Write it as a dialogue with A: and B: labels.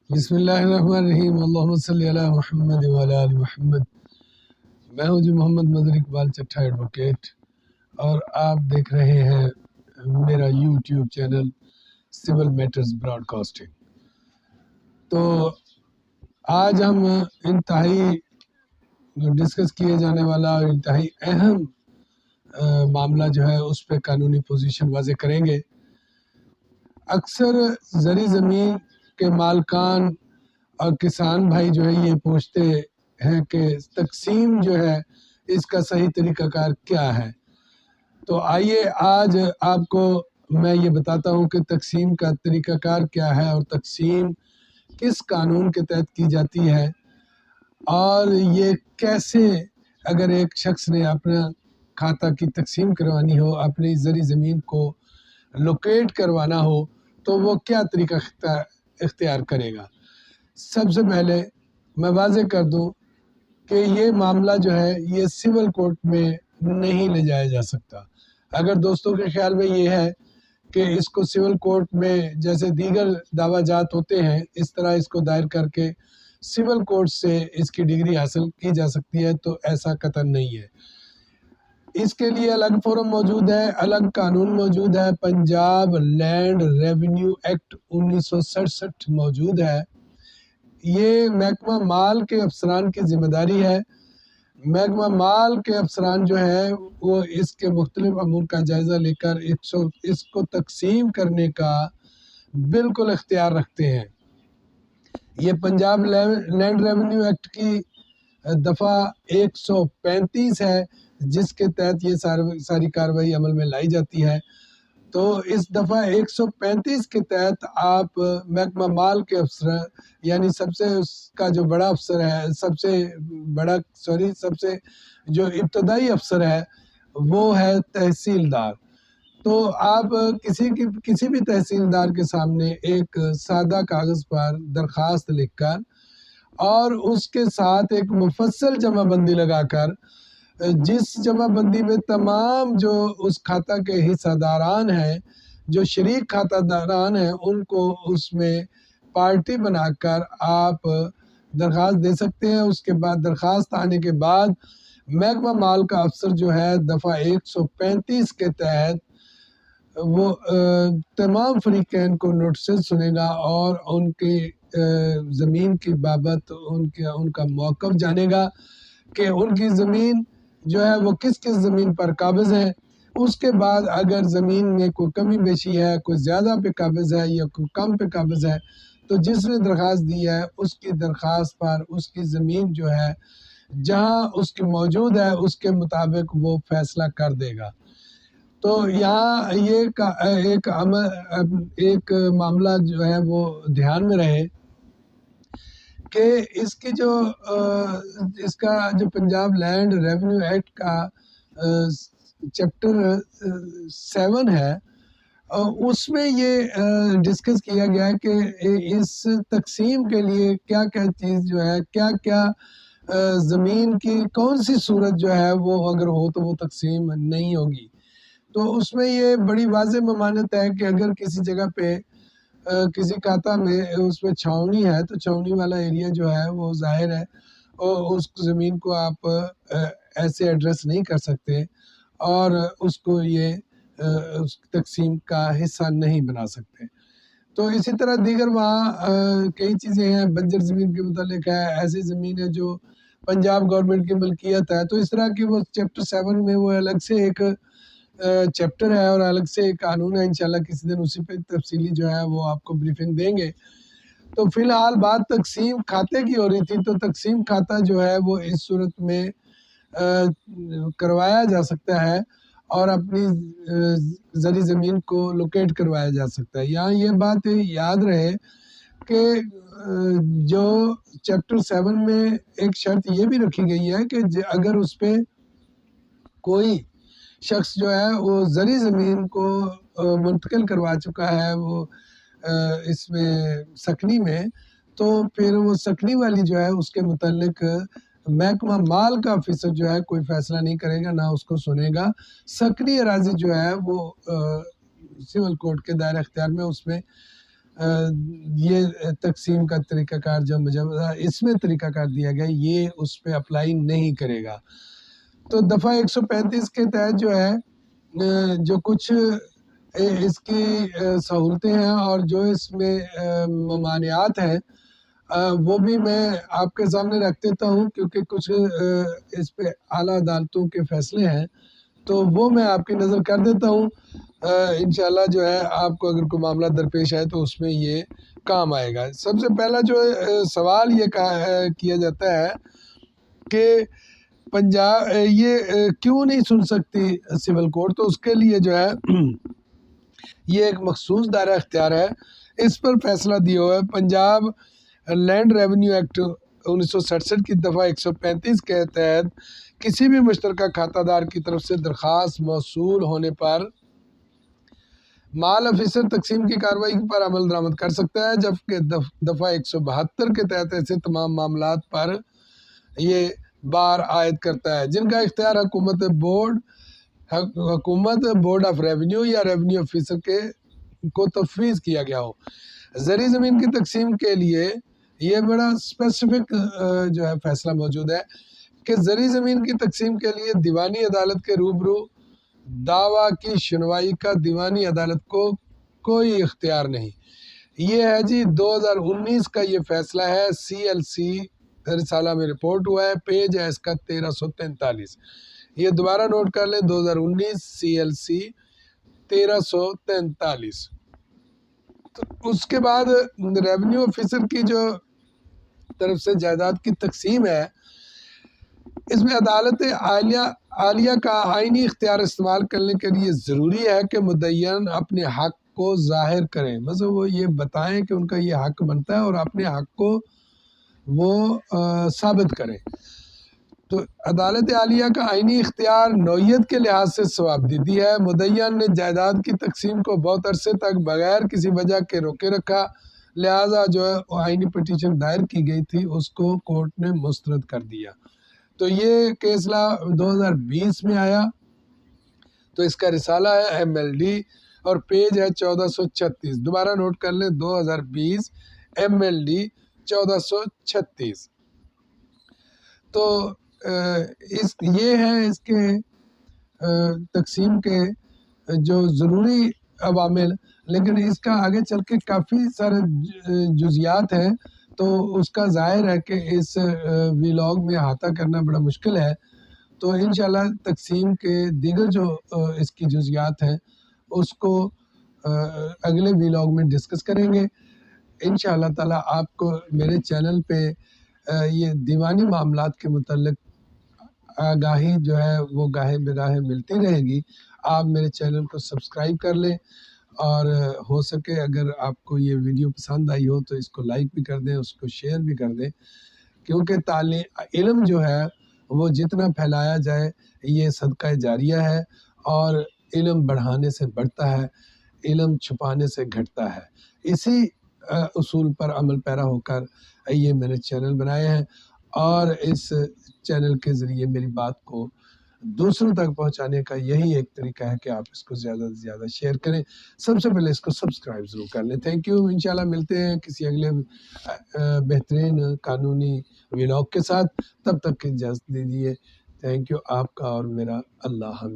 A: بسم اللہ الرحمن الرحیم، اللہم صلی علی محمد وعلی آل محمد۔ میں ہوں محمد مظہر اقبال چٹھا ایڈوکیٹ، اور آپ دیکھ رہے ہیں میرا YouTube channel soul matters broadcasting. تو آج ہم انتہائی ڈسکس کیے جانے والا اور انتہائی اہم معاملہ جو ہے اس پہ قانونی پوزیشن واضح کریں گے۔ اکثر زرعی زمین کے مالکان اور کسان بھائی جو ہے یہ پوچھتے ہیں کہ تقسیم جو ہے اس کا صحیح طریقہ کار کیا ہے۔ تو آئیے آج آپ کو میں یہ بتاتا ہوں کہ تقسیم کا طریقہ کار کیا ہے اور تقسیم کس قانون کے تحت کی جاتی ہے، اور یہ کیسے اگر ایک شخص نے اپنا کھاتہ کی تقسیم کروانی ہو، اپنی زرعی زمین کو لوکیٹ کروانا ہو تو وہ کیا طریقہ اختیار کرے گا۔ سب سے پہلے میں واضح کر دوں کہ یہ معاملہ جو ہے یہ سول کورٹ میں نہیں لے جایا جا سکتا۔ اگر دوستوں کے خیال میں یہ ہے کہ اس کو سول کورٹ میں جیسے دیگر دعویٰ جات ہوتے ہیں اس طرح اس کو دائر کر کے سول کورٹ سے اس کی ڈگری حاصل کی جا سکتی ہے، تو ایسا قطعاً نہیں ہے۔ اس کے لیے الگ فورم موجود ہے، الگ قانون موجود ہے۔ پنجاب لینڈ ریونیو ایکٹ 1967 موجود ہے۔ یہ محکمہ مال کے افسران کی ذمہ داری ہے۔ محکمہ مال کے افسران جو ہے وہ اس کے مختلف امور کا جائزہ لے کر اس کو تقسیم کرنے کا بالکل اختیار رکھتے ہیں۔ یہ پنجاب لینڈ ریونیو ایکٹ کی دفعہ 135 ہے جس کے تحت یہ ساری کارروائی عمل میں لائی جاتی ہے۔ تو اس دفعہ 135 کے تحت آپ محکمہ مال کے افسر یعنی سب سے اس کا جو بڑا افسر ہے سب سے جو ابتدائی افسر ہے وہ ہے تحصیلدار۔ تو آپ کسی بھی تحصیلدار کے سامنے ایک سادہ کاغذ پر درخواست لکھ کر اور اس کے ساتھ ایک مفصل جمع بندی لگا کر، جس جمع بندی میں تمام جو اس کھاتہ کے حصہ داران ہیں، جو شریک کھاتہ داران ہیں، ان کو اس میں پارٹی بنا کر آپ درخواست دے سکتے ہیں۔ اس کے بعد درخواست آنے کے بعد محکمہ مال کا افسر جو ہے دفعہ 135 کے تحت وہ تمام فریقین کو نوٹسز سنے گا اور ان کی زمین کی بابت ان کا موقف جانے گا کہ ان کی زمین جو ہے وہ کس زمین پر قابض ہے۔ اس کے بعد اگر زمین میں کوئی کمی بیشی ہے، کوئی زیادہ پہ قابض ہے یا کوئی کم پہ قابض ہے، تو جس نے درخواست دی ہے اس کی درخواست پر اس کی زمین جو ہے جہاں اس کی موجود ہے اس کے مطابق وہ فیصلہ کر دے گا۔ تو یہاں یہ ایک معاملہ جو ہے وہ دھیان میں رہے کہ اس کا جو پنجاب لینڈ ریونیو ایکٹ کا چیپٹر 7 ہے، اس میں یہ ڈسکس کیا گیا کہ اس تقسیم کے لیے کیا چیز جو ہے کیا زمین کی کون سی صورت جو ہے وہ اگر ہو تو وہ تقسیم نہیں ہوگی۔ تو اس میں یہ بڑی واضح ممانعت ہے کہ اگر کسی جگہ پہ کسی کھاتہ میں اس میں چھاؤنی ہے تو چھاؤنی والا ایریا جو ہے وہ ظاہر ہے اور اس زمین کو آپ ایسے ایڈریس نہیں کر سکتے اور اس کو یہ اس تقسیم کا حصہ نہیں بنا سکتے۔ تو اسی طرح دیگر وہاں کئی چیزیں ہیں، بنجر زمین کے متعلق ہے، ایسی زمین ہے جو پنجاب گورنمنٹ کی ملکیت ہے۔ تو اس طرح کی وہ چیپٹر 7 میں وہ الگ سے ایک چیپٹر ہے اور الگ سے ایک قانون ہے، انشاءاللہ کسی دن اسی پہ تفصیلی جو ہے وہ آپ کو بریفنگ دیں گے۔ تو فی الحال بات تقسیم کھاتے کی ہو رہی تھی، تو تقسیم کھاتہ جو ہے وہ اس صورت میں کروایا جا سکتا ہے اور اپنی زرعی زمین کو لوکیٹ کروایا جا سکتا ہے۔ یہاں یہ بات یاد رہے کہ جو چیپٹر 7 میں ایک شرط یہ بھی رکھی گئی ہے کہ اگر اس پہ کوئی شخص جو ہے وہ زرعی زمین کو منتقل کروا چکا ہے وہ اس میں سکنی میں، تو پھر وہ سکنی والی جو ہے اس کے متعلق محکمہ مال کا آفیسر جو ہے کوئی فیصلہ نہیں کرے گا، نہ اس کو سنے گا۔ سکنی اراضی جو ہے وہ سول کورٹ کے دائرہ اختیار میں اس میں یہ تقسیم کا طریقہ کار جو مجھے اس میں طریقہ کار دیا گیا یہ اس پہ اپلائی نہیں کرے گا۔ تو دفعہ 135 کے تحت جو ہے جو کچھ اس کی سہولتیں ہیں اور جو اس میں ممانعات ہیں وہ بھی میں آپ کے سامنے رکھ دیتا ہوں، کیونکہ کچھ اس پہ اعلیٰ عدالتوں کے فیصلے ہیں تو وہ میں آپ کی نظر کر دیتا ہوں۔ انشاءاللہ جو ہے آپ کو اگر کوئی معاملہ درپیش ہے تو اس میں یہ کام آئے گا۔ سب سے پہلا جو سوال یہ کیا جاتا ہے کہ پنجاب یہ کیوں نہیں سن سکتی سول کورٹ، تو اس کے لیے جو ہے یہ ایک مخصوص دائرہ اختیار ہے، اس پر فیصلہ دیا ہوا ہے۔ پنجاب لینڈ ریونیو ایکٹ 1967 کی دفعہ 135 کے تحت کسی بھی مشترکہ کھاتہ دار کی طرف سے درخواست موصول ہونے پر مال افیسر تقسیم کی کارروائی پر عمل درآمد کر سکتا ہے، جبکہ دفعہ 172 کے تحت ایسے تمام معاملات پر یہ بار عائد کرتا ہے جن کا اختیار حکومت بورڈ آف ریونیو یا ریونیو افیسر کو تفویض کیا گیا ہو۔ زرعی زمین کی تقسیم کے لیے یہ بڑا اسپیسیفک جو ہے فیصلہ موجود ہے کہ زرعی زمین کی تقسیم کے لیے دیوانی عدالت کے روبرو دعویٰ کی سنوائی کا دیوانی عدالت کو کوئی اختیار نہیں۔ یہ ہے جی 2019 کا یہ فیصلہ ہے، CLC رسالہ میں رپورٹ ہوا ہے، پیج ہے اس کا 1343۔ یہ دوبارہ نوٹ کر لیں، 2019 CLC 1343۔ تو اس کے بعد ریونیو آفیسر کی جو طرف سے جائیداد کی تقسیم ہے، اس میں عدالت عالیہ کا آئینی اختیار استعمال کرنے کے لیے ضروری ہے کہ مدعیان اپنے حق کو ظاہر کریں، مطلب وہ یہ بتائیں کہ ان کا یہ حق بنتا ہے اور اپنے حق کو وہ ثابت کریں۔ تو عدالت عالیہ کا آئینی اختیار نوعیت کے لحاظ سے ثوابدیدی ہے۔ مدعیان نے جائیداد کی تقسیم کو بہت عرصے تک بغیر کسی وجہ کے روکے رکھا، لہٰذا جو ہے آئینی پٹیشن دائر کی گئی تھی اس کو کورٹ نے مسترد کر دیا۔ تو یہ کیسلا 2020 میں آیا، تو اس کا رسالہ ہے MLD اور پیج ہے 1436۔ دوبارہ نوٹ کر لیں، 2020 MLD 1436۔ تو یہ ہے اس کے تقسیم کے جو ضروری عوامل، لیکن اس کا آگے چل کے کافی سارے جزیات ہیں، تو اس کا ظاہر ہے کہ اس ویلاگ میں احاطہ کرنا بڑا مشکل ہے۔ تو انشاءاللہ تقسیم کے دیگر جو اس کی جزیات ہیں اس کو اگلے ویلاگ میں ڈسکس کریں گے انشاءاللہ تعالی۔ آپ کو میرے چینل پہ یہ دیوانی معاملات کے متعلق آگاہی جو ہے وہ گاہے بگاہے ملتی رہے گی۔ آپ میرے چینل کو سبسکرائب کر لیں، اور ہو سکے اگر آپ کو یہ ویڈیو پسند آئی ہو تو اس کو لائک بھی کر دیں، اس کو شیئر بھی کر دیں، کیونکہ علم جو ہے وہ جتنا پھیلایا جائے یہ صدقہ جاریہ ہے، اور علم بڑھانے سے بڑھتا ہے، علم چھپانے سے گھٹتا ہے۔ اسی اصول پر عمل پیرا ہو کر یہ میں نے چینل بنائے ہیں، اور اس چینل کے ذریعے میری بات کو دوسروں تک پہنچانے کا یہی ایک طریقہ ہے کہ آپ اس کو زیادہ سے زیادہ شیئر کریں۔ سب سے پہلے اس کو سبسکرائب ضرور کر لیں۔ Thank you. انشاءاللہ ملتے ہیں کسی اگلے بہترین قانونی ویلاگ کے ساتھ، تب تک کی اجازت دیجیے۔ تھینک یو آپ کا اور میرا۔ اللہ حافظ۔